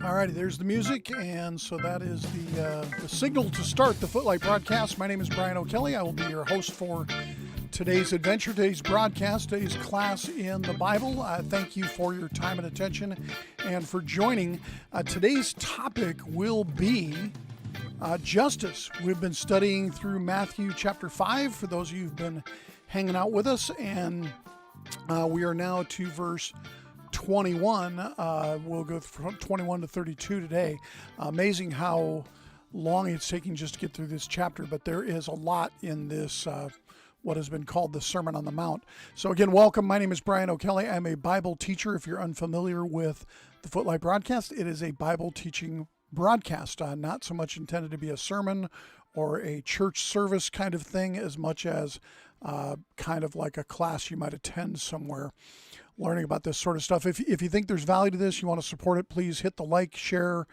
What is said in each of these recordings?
Alrighty, there's the music, and so that is the signal to start the Footlight broadcast. My name is Brian O'Kelly. I will be your host for today's adventure, today's broadcast, today's class in the Bible. Thank you for your time and attention and for joining. Today's topic will be justice. We've been studying through Matthew chapter 5 for those of you who've been hanging out with us, and we are now to verse 21. We'll go from 21 to 32 today. Amazing how long it's taking just to get through this chapter, but there is a lot in this, what has been called the Sermon on the Mount. So again, welcome. My name is Brian O'Kelly. I'm a Bible teacher. If you're unfamiliar with the Footlight broadcast, it is a Bible teaching broadcast, not so much intended to be a sermon or a church service kind of thing, as much as kind of like a class you might attend somewhere, learning about this sort of stuff. If you think there's value to this, you want to support it, please hit the like, share,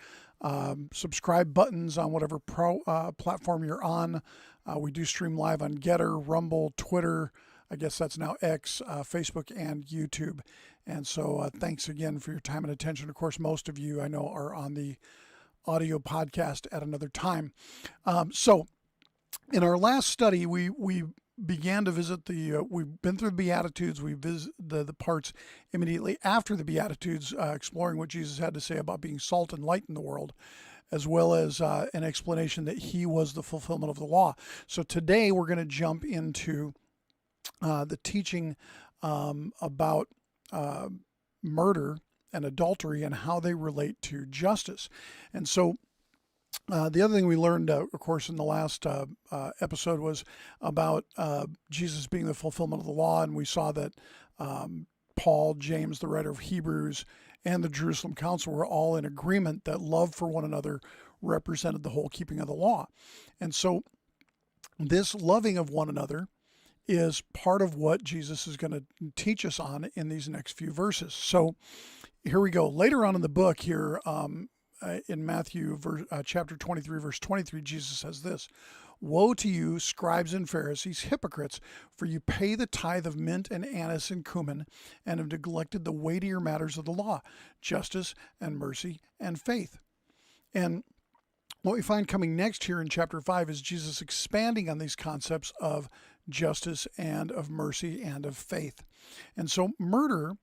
subscribe buttons on whatever platform you're on. We do stream live on Getter, Rumble, Twitter. I guess that's now X, Facebook, and YouTube. And so thanks again for your time and attention. Of course, most of you I know are on the audio podcast at another time. So in our last study, we began to visit we've been through the Beatitudes. We visited the parts immediately after the Beatitudes, exploring what Jesus had to say about being salt and light in the world, as well as an explanation that he was the fulfillment of the law. So today we're going to jump into the teaching about murder and adultery and how they relate to justice. And so the other thing we learned, of course, in the last episode was about Jesus being the fulfillment of the law, and we saw that Paul, James, the writer of Hebrews, and the Jerusalem Council were all in agreement that love for one another represented the whole keeping of the law. And so this loving of one another is part of what Jesus is going to teach us on in these next few verses. So here we go. Later on in the book here, in Matthew chapter 23, verse 23, Jesus says this: "Woe to you, scribes and Pharisees, hypocrites, for you pay the tithe of mint and anise and cumin, and have neglected the weightier matters of the law, justice and mercy and faith." And what we find coming next here in chapter 5 is Jesus expanding on these concepts of justice and of mercy and of faith. And so murder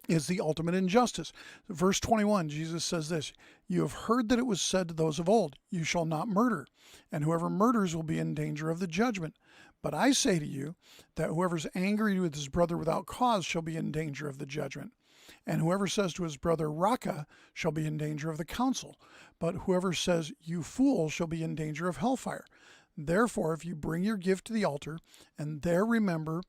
is the ultimate injustice. Verse 21, Jesus says this: "You have heard that it was said to those of old, you shall not murder, and whoever murders will be in danger of the judgment. But I say to you that whoever is angry with his brother without cause shall be in danger of the judgment. And whoever says to his brother, Raca, shall be in danger of the council. But whoever says, you fool, shall be in danger of hellfire. Therefore, if you bring your gift to the altar, and there remember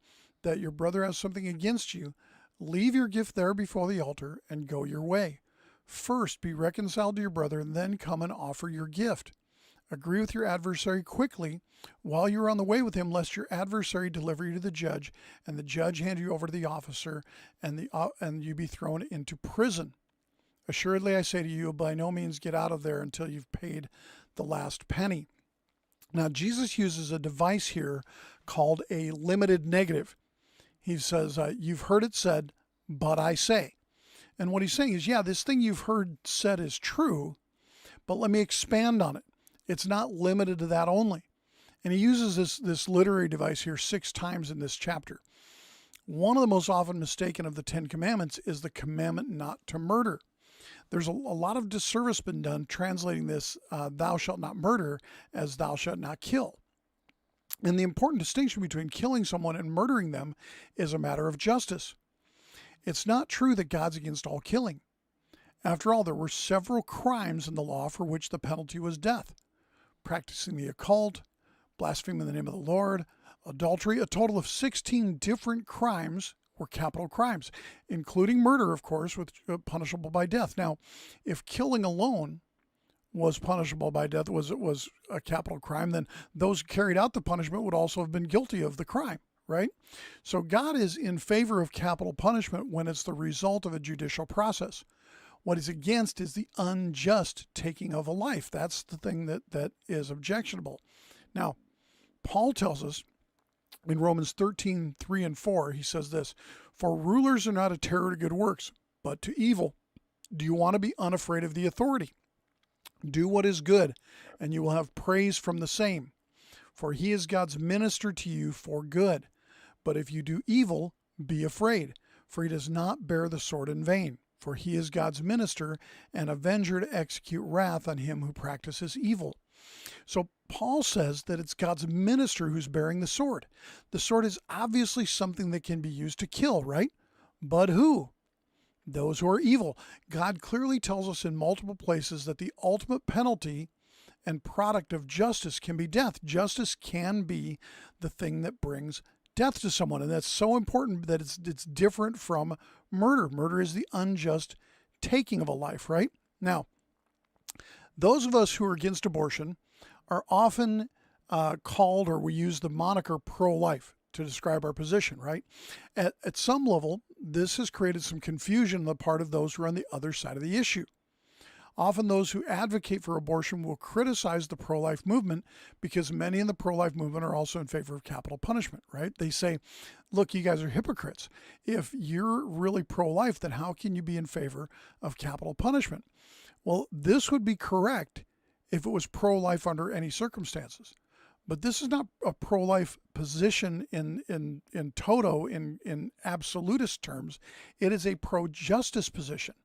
that your brother has something against you, leave your gift there before the altar and go your way. First be reconciled to your brother, and then come and offer your gift. Agree with your adversary quickly while you are on the way with him, lest your adversary deliver you to the judge, and the judge hand you over to the officer, and you be thrown into prison. Assuredly, I say to you, by no means get out of there until you've paid the last penny." Now, Jesus uses a device here called a limited negative. He says, you've heard it said, but I say. And what he's saying is, yeah, this thing you've heard said is true, but let me expand on it. It's not limited to that only. And he uses this literary device here 6 times in this chapter. One of the most often mistaken of the 10 commandments is the commandment not to murder. There's a lot of disservice been done translating this, thou shalt not murder, as thou shalt not kill. And the important distinction between killing someone and murdering them is a matter of justice. It's not true that God's against all killing. After all, there were several crimes in the law for which the penalty was death. Practicing the occult, blaspheming the name of the Lord, adultery. A total of 16 different crimes were capital crimes, including murder, of course, which punishable by death. Now, if killing alone was punishable by death, was a capital crime, then those who carried out the punishment would also have been guilty of the crime, right? So God is in favor of capital punishment when it's the result of a judicial process. What he's against is the unjust taking of a life. That's the thing that is objectionable. Now, Paul tells us in Romans 13, 3 and 4, he says this: "For rulers are not a terror to good works, but to evil. Do you want to be unafraid of the authority? Do what is good, and you will have praise from the same. For he is God's minister to you for good. But if you do evil, be afraid, for he does not bear the sword in vain. For he is God's minister and avenger to execute wrath on him who practices evil. So Paul says that it's God's minister who's bearing the sword. The sword is obviously something that can be used to kill, right? But who? Those who are evil. God clearly tells us in multiple places that the ultimate penalty and product of justice can be death. Justice can be the thing that brings death to someone, and that's so important that it's different from murder. Murder is the unjust taking of a life, right? Now, those of us who are against abortion are often called, or we use the moniker pro-life to describe our position, right? At some level, this has created some confusion on the part of those who are on the other side of the issue. Often those who advocate for abortion will criticize the pro-life movement because many in the pro-life movement are also in favor of capital punishment, right? They say, look, you guys are hypocrites. If you're really pro-life, then how can you be in favor of capital punishment? Well, this would be correct if it was pro-life under any circumstances. But this is not a pro-life position in toto, in absolutist terms. It is a pro-justice position.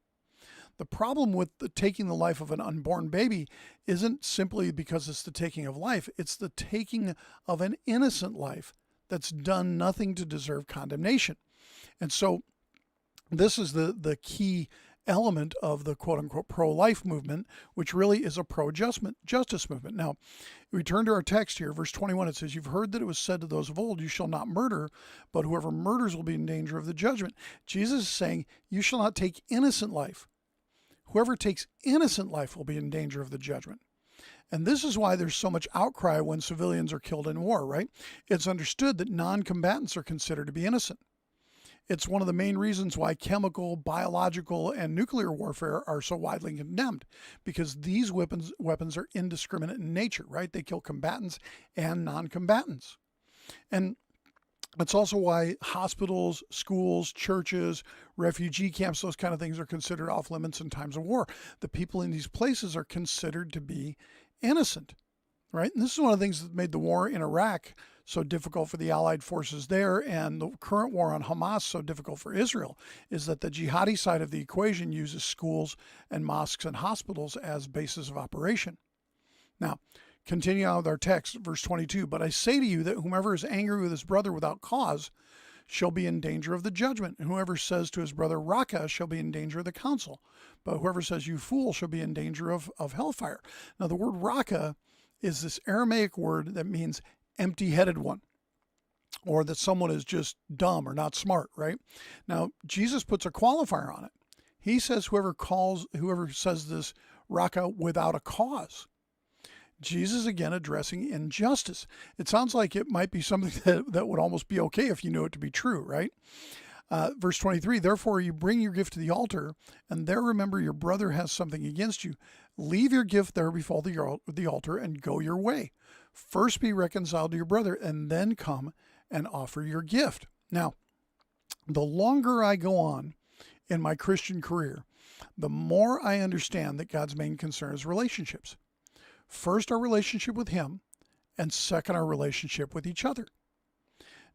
The problem with taking the life of an unborn baby isn't simply because it's the taking of life. It's the taking of an innocent life that's done nothing to deserve condemnation. And so this is the key element of the quote-unquote pro-life movement, which really is a pro-justice movement. Now, we turn to our text here, verse 21. It says, you've heard that it was said to those of old, you shall not murder, but whoever murders will be in danger of the judgment. Jesus is saying, you shall not take innocent life. Whoever takes innocent life will be in danger of the judgment. And this is why there's so much outcry when civilians are killed in war, right? It's understood that non-combatants are considered to be innocent. It's one of the main reasons why chemical, biological, and nuclear warfare are so widely condemned, because these weapons are indiscriminate in nature, right? They kill combatants and non-combatants. And it's also why hospitals, schools, churches, refugee camps, those kind of things are considered off limits in times of war. The people in these places are considered to be innocent, right? And this is one of the things that made the war in Iraq so difficult for the Allied forces there, and the current war on Hamas so difficult for Israel, is that the jihadi side of the equation uses schools and mosques and hospitals as bases of operation. Now, continue on with our text, verse 22. But I say to you that whomever is angry with his brother without cause shall be in danger of the judgment. And whoever says to his brother, Raca, shall be in danger of the council. But whoever says, you fool, shall be in danger of hellfire. Now, the word Raca is this Aramaic word that means empty-headed one, or that someone is just dumb or not smart, right? Now, Jesus puts a qualifier on it. He says whoever says this Raca without a cause. Jesus, again, addressing injustice. It sounds like it might be something that would almost be okay if you knew it to be true, right? Verse 23, therefore you bring your gift to the altar, and there remember your brother has something against you. Leave your gift there before the altar and go your way. First be reconciled to your brother, and then come and offer your gift. Now, the longer I go on in my Christian career, the more I understand that God's main concern is relationships. First, our relationship with him, and second, our relationship with each other.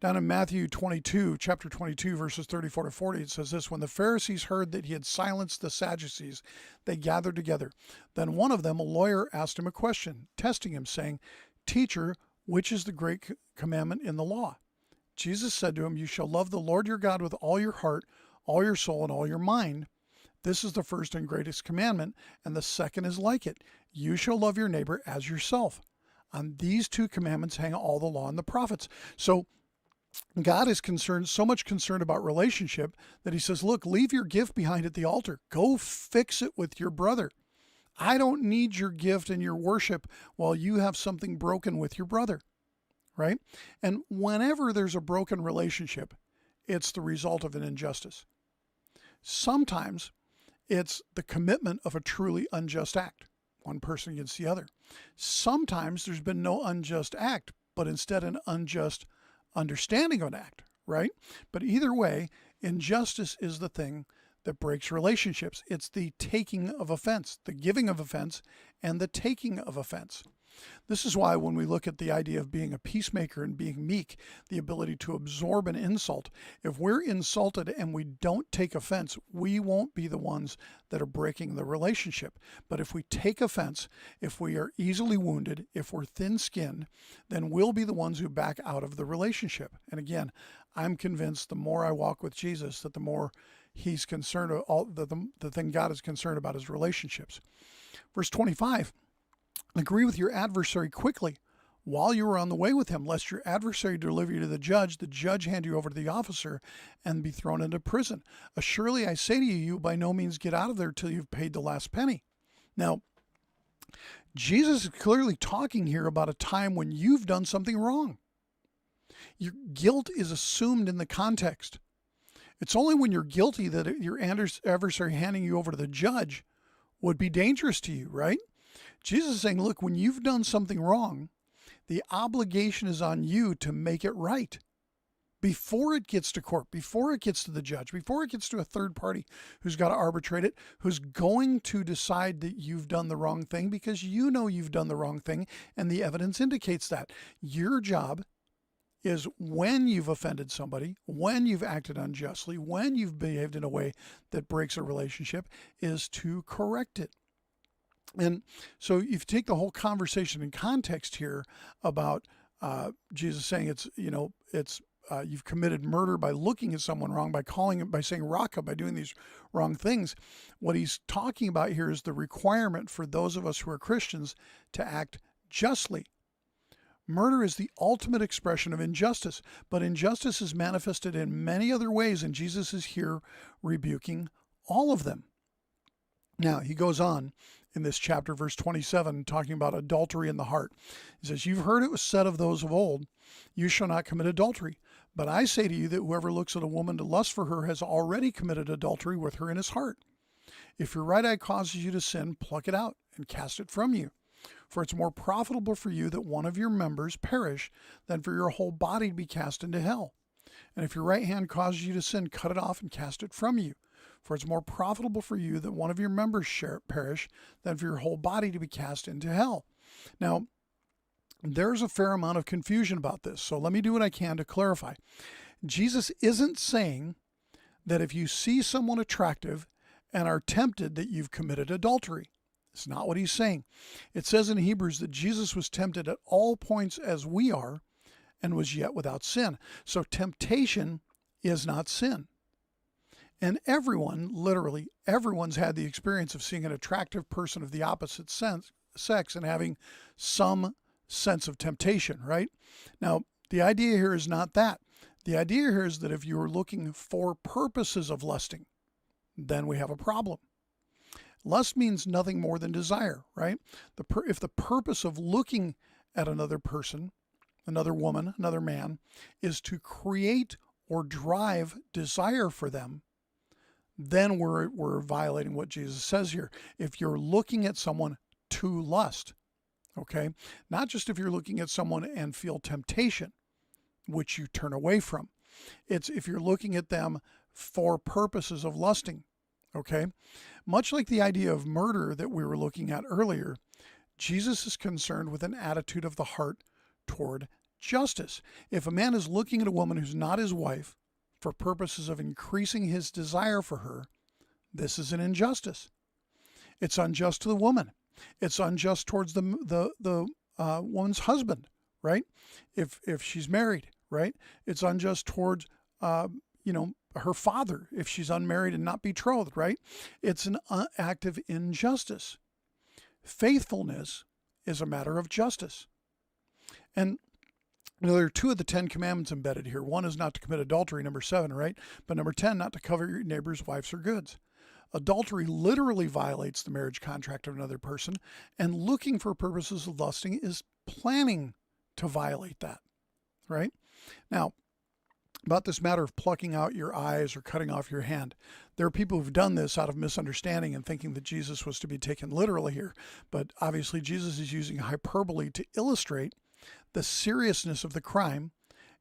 Down in Matthew 22, chapter 22, verses 34 to 40, it says this, when the Pharisees heard that he had silenced the Sadducees, they gathered together. Then one of them, a lawyer, asked him a question, testing him, saying, Teacher, which is the great commandment in the law? Jesus said to him, you shall love the Lord your God with all your heart, all your soul, and all your mind. This is the first and greatest commandment, and the second is like it. You shall love your neighbor as yourself. On these two commandments hang all the law and the prophets. So God is so much concerned about relationship that he says, look, leave your gift behind at the altar. Go fix it with your brother. I don't need your gift and your worship while you have something broken with your brother, right? And whenever there's a broken relationship, it's the result of an injustice. Sometimes it's the commitment of a truly unjust act, one person against the other. Sometimes there's been no unjust act, but instead an unjust understanding of an act, right? But either way, injustice is the thing that breaks relationships. It's the taking of offense, the giving of offense, and the taking of offense. This is why when we look at the idea of being a peacemaker and being meek, the ability to absorb an insult, if we're insulted and we don't take offense, we won't be the ones that are breaking the relationship. But if we take offense, if we are easily wounded, if we're thin-skinned, then we'll be the ones who back out of the relationship. And again, I'm convinced the more I walk with Jesus, that the more he's concerned, the thing God is concerned about is relationships. Verse 25, agree with your adversary quickly while you are on the way with him, lest your adversary deliver you to the judge hand you over to the officer, and be thrown into prison. Surely I say to you, you by no means get out of there till you've paid the last penny. Now, Jesus is clearly talking here about a time when you've done something wrong. Your guilt is assumed in the context. It's only when you're guilty that your adversary handing you over to the judge would be dangerous to you, right? Jesus is saying, look, when you've done something wrong, the obligation is on you to make it right before it gets to court, before it gets to the judge, before it gets to a third party who's got to arbitrate it, who's going to decide that you've done the wrong thing because you know you've done the wrong thing, and the evidence indicates that. Your job is when you've offended somebody, when you've acted unjustly, when you've behaved in a way that breaks a relationship, is to correct it. And so if you take the whole conversation in context here about Jesus saying you've committed murder by looking at someone wrong, by saying raka, by doing these wrong things, what he's talking about here is the requirement for those of us who are Christians to act justly. Murder is the ultimate expression of injustice, but injustice is manifested in many other ways, and Jesus is here rebuking all of them. Now, he goes on in this chapter, verse 27, talking about adultery in the heart. He says, you've heard it was said of those of old, you shall not commit adultery. But I say to you that whoever looks at a woman to lust for her has already committed adultery with her in his heart. If your right eye causes you to sin, pluck it out and cast it from you. For it's more profitable for you that one of your members perish than for your whole body to be cast into hell. And if your right hand causes you to sin, cut it off and cast it from you. For it's more profitable for you that one of your members perish than for your whole body to be cast into hell. Now, there's a fair amount of confusion about this, so let me do what I can to clarify. Jesus isn't saying that if you see someone attractive and are tempted that you've committed adultery. It's not what he's saying. It says in Hebrews that Jesus was tempted at all points as we are and was yet without sin. So temptation is not sin. And everyone, literally everyone's had the experience of seeing an attractive person of the opposite sex and having some sense of temptation, right? Now, the idea here is not that. The idea here is that if you're looking for purposes of lusting, then we have a problem. Lust means nothing more than desire, right? If the purpose of looking at another person, another woman, another man, is to create or drive desire for them, then we're violating what Jesus says here. If you're looking at someone to lust, okay? Not just if you're looking at someone and feel temptation, which you turn away from. It's if you're looking at them for purposes of lusting, okay? Much like the idea of murder that we were looking at earlier, Jesus is concerned with an attitude of the heart toward justice. If a man is looking at a woman who's not his wife for purposes of increasing his desire for her, this is an injustice. It's unjust to the woman. It's unjust towards the woman's husband, right? If she's married, right? It's unjust towards, her father if she's unmarried and not betrothed, right? It's an act of injustice. Faithfulness is a matter of justice. And there are two of the 10 commandments embedded here. One is not to commit adultery, number 7, right? But number 10, not to covet your neighbor's wives or goods. Adultery literally violates the marriage contract of another person, and looking for purposes of lusting is planning to violate that, right? Now, about this matter of plucking out your eyes or cutting off your hand. There are people who've done this out of misunderstanding and thinking that Jesus was to be taken literally here. But obviously Jesus is using hyperbole to illustrate the seriousness of the crime.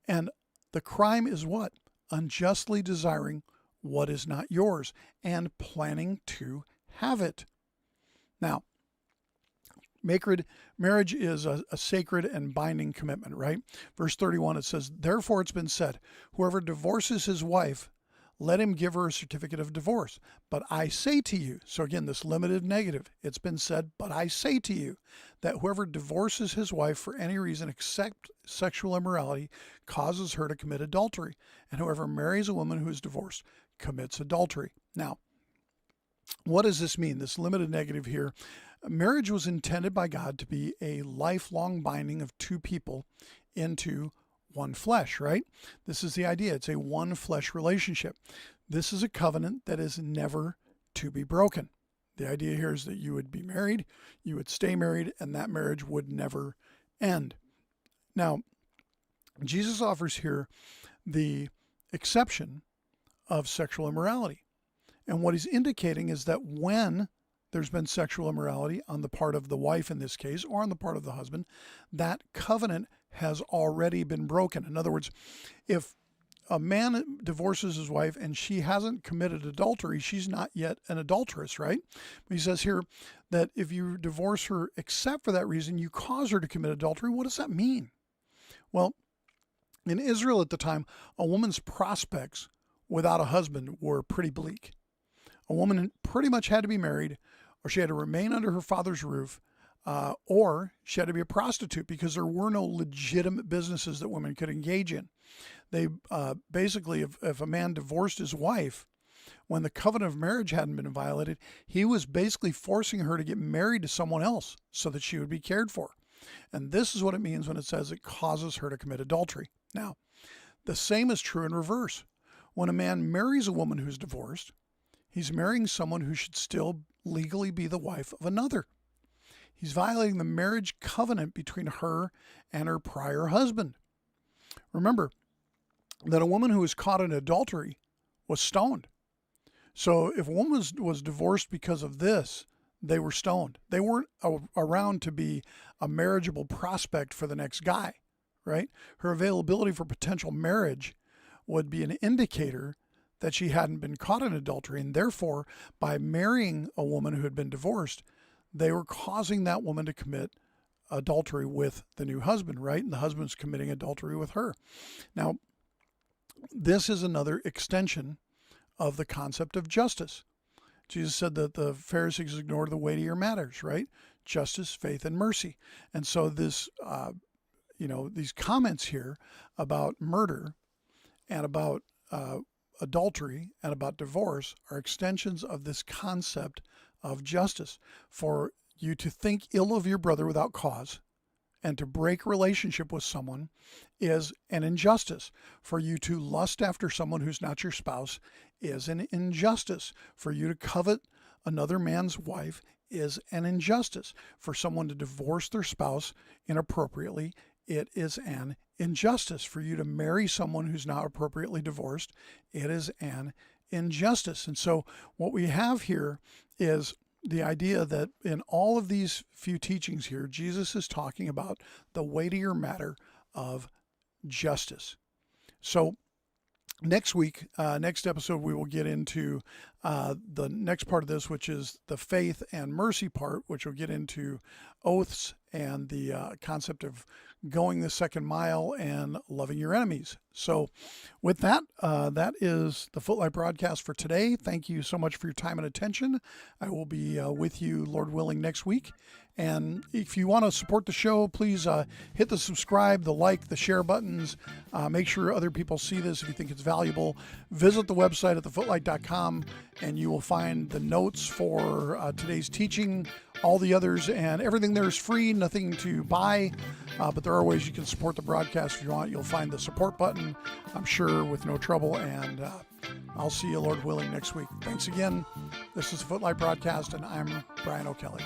And the crime is what? Unjustly desiring what is not yours and planning to have it. Now, marriage is a sacred and binding commitment, right? Verse 31, it says, therefore it's been said, whoever divorces his wife, let him give her a certificate of divorce. But I say to you, so again, this limited negative, it's been said, but I say to you, that whoever divorces his wife for any reason except sexual immorality causes her to commit adultery. And whoever marries a woman who is divorced commits adultery. Now, what does this mean? This limited negative here. Marriage was intended by God to be a lifelong binding of two people into one flesh, right? This is the idea. It's a one flesh relationship. This is a covenant that is never to be broken. The idea here is that you would be married, you would stay married, and that marriage would never end. Now, Jesus offers here the exception of sexual immorality. And what he's indicating is that when there's been sexual immorality on the part of the wife in this case, or on the part of the husband, that covenant has already been broken. In other words, if a man divorces his wife and she hasn't committed adultery, she's not yet an adulteress, right? But he says here that if you divorce her except for that reason, you cause her to commit adultery. What does that mean? Well, in Israel at the time, a woman's prospects without a husband were pretty bleak. A woman pretty much had to be married, or she had to remain under her father's roof, or she had to be a prostitute because there were no legitimate businesses that women could engage in. They basically, if a man divorced his wife, when the covenant of marriage hadn't been violated, he was basically forcing her to get married to someone else so that she would be cared for. And this is what it means when it says it causes her to commit adultery. Now, the same is true in reverse. When a man marries a woman who's divorced, he's marrying someone who should still legally be the wife of another. He's violating the marriage covenant between her and her prior husband. Remember that a woman who was caught in adultery was stoned. So if a woman was divorced because of this, they were stoned. They weren't around to be a marriageable prospect for the next guy, right? Her availability for potential marriage would be an indicator that she hadn't been caught in adultery. And therefore, by marrying a woman who had been divorced, they were causing that woman to commit adultery with the new husband, right? And the husband's committing adultery with her. Now, this is another extension of the concept of justice. Jesus said that the Pharisees ignored the weightier matters, right? Justice, faith, and mercy. And so this, these comments here about murder and about adultery and about divorce are extensions of this concept of justice. For you to think ill of your brother without cause and to break relationship with someone is an injustice. For you to lust after someone who's not your spouse is an injustice. For you to covet another man's wife is an injustice. For someone to divorce their spouse inappropriately, it is an injustice. For you to marry someone who's not appropriately divorced, it is an injustice. And so what we have here is the idea that in all of these few teachings here, Jesus is talking about the weightier matter of justice. So next week, next episode, we will get into the next part of this, which is the faith and mercy part, which will get into oaths and the concept of going the second mile and loving your enemies. So with that, that is the Footlight Broadcast for today. Thank you so much for your time and attention. I will be with you, Lord willing, next week. And if you want to support the show, please hit the subscribe, the like, the share buttons. Make sure other people see this if you think it's valuable. Visit the website at thefootlight.com and you will find the notes for today's teaching, all the others, and everything there is free, nothing to buy. But there are ways you can support the broadcast if you want. You'll find the support button, I'm sure, with no trouble. And I'll see you, Lord willing, next week. Thanks again. This is the Footlight Broadcast, and I'm Brian O'Kelly.